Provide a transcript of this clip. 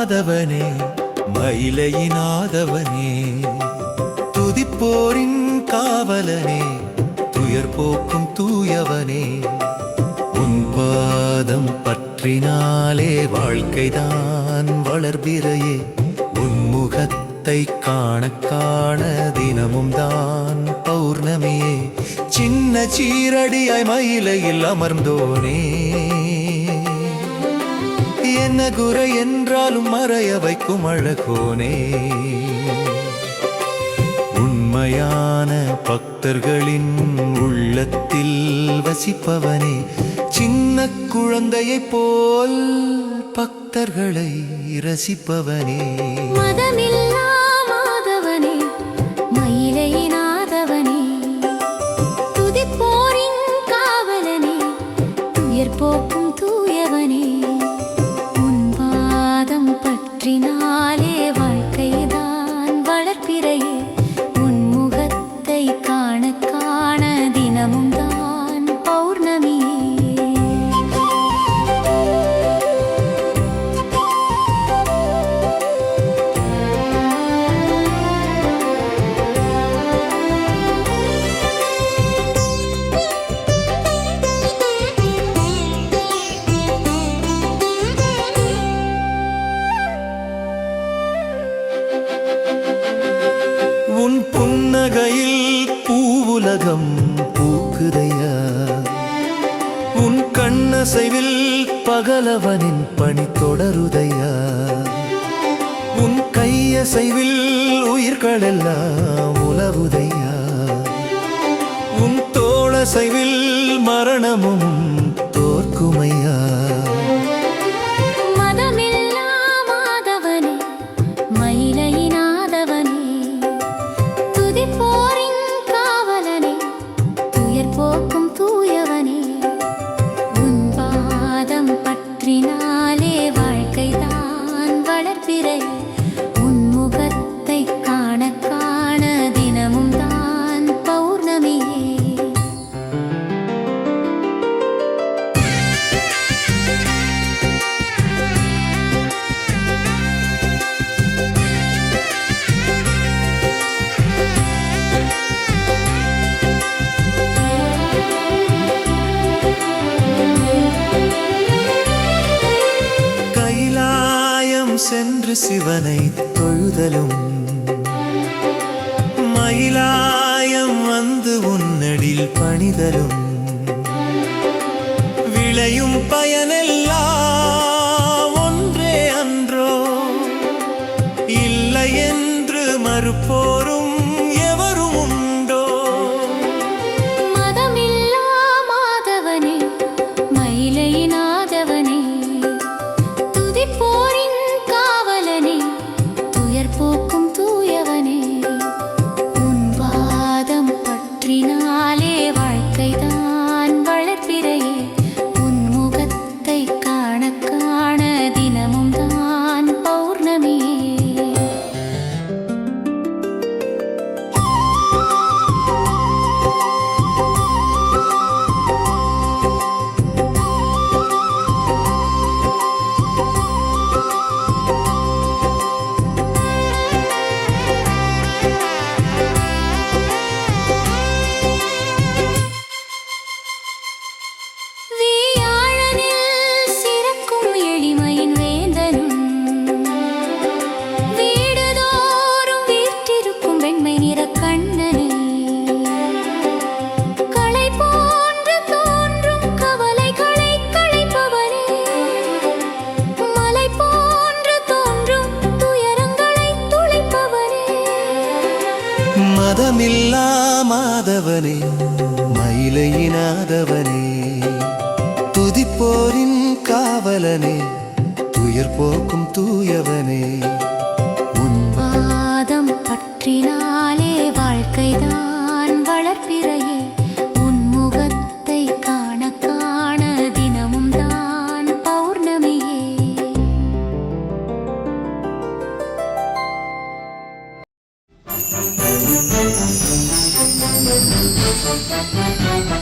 மாதவனே மயிலையினாதவனே துதிப்போரின் காவலனே துயர் போக்கும் தூயவனே உன் பாதம் பற்றினாலே வாழ்க்கைதான் வளர்பிறையே உன் முகத்தை காண காண தினமும் தான் பௌர்ணமியே சின்ன சீரடியாய் மயிலையில் அமர்ந்தோனே என்ன குறை என்றாலும் மறைய வைக்கும் அழகோனே உண்மையான பக்தர்களின் உள்ளத்தில் வசிப்பவனே சின்ன குழந்தையைப் போல் பக்தர்களை ரசிப்பவனே மதமில்லா மாதவனே மயிலையினாதவனே துதிப்போரின் காவலனே துயர் போக்கும் தூயவனே உன் பாதம் பற்றினாலே வாழ்க்கைதான் வளர்ப்பிறையே உன் முகத்தை காண காண தினமும் தான் பௌர்ணமியே உன் புன்னகையில் பூவுலகம் பூக்குதையா உன் கண்ணசைவில் பகலவனின் பணி தொடருதையா உன் கையசைவில் உயிர்களெல்லாம் உலவுதையா உன் தோளசைவில் மரணமும் தோற்குமையா மதமில்லா மாதவனே மயிலையினாதவனே துதிப்போரின் காவலனே துயர் போக்கும் தூயவனே உன் பாதம் பற்றினாலே வாழ்க்கைதான் வளர்ப்பிறையே உன் முகத்தை காண காண தினமும் தான் பௌர்ணமியே கைலாயம் சென்று சிவனை தொழுதலும் மயிலாயம் வந்து உன்னடில் பணிதலும் விளையும் பயனெல்லாம் ஒன்றே அன்றோ இல்லை என்று மறுப்போரும் எவரும் உண்டோ மதமில்லா மாதவனே மயிலையினாதவனே துதிப்போரின் காவலனே துயர் போக்கும் தூயவனே உன் பாதம் பற்றினாலே வாழ்க்கைதான் வளர்ப்பிறையே உன் முகத்தை காண காண தினமும் தான் பௌர்ணமியே வீயாழனில் சிறக்கும் எளிமையின் வேந்தனும் வீடுதோறும் வீற்றிருக்கும் வெண்மை நிற கண்ணனே களை போன்று தோன்றும் கவலைகளை களைப்பவனே மலை போன்று தோன்றும் துயரங்களை துளைப்பவனே மதமில்லா மாதவனே மயிலையினாதவனே துதிப்போரின் காவலனே துயர் போக்கும் தூயவனே உன் பாதம் பற்றினாலே வாழ்க்கைதான் வளர்ப்பிறையே உன் முகத்தை காண காண தினமும் தான் பௌர்ணமியே Thank you.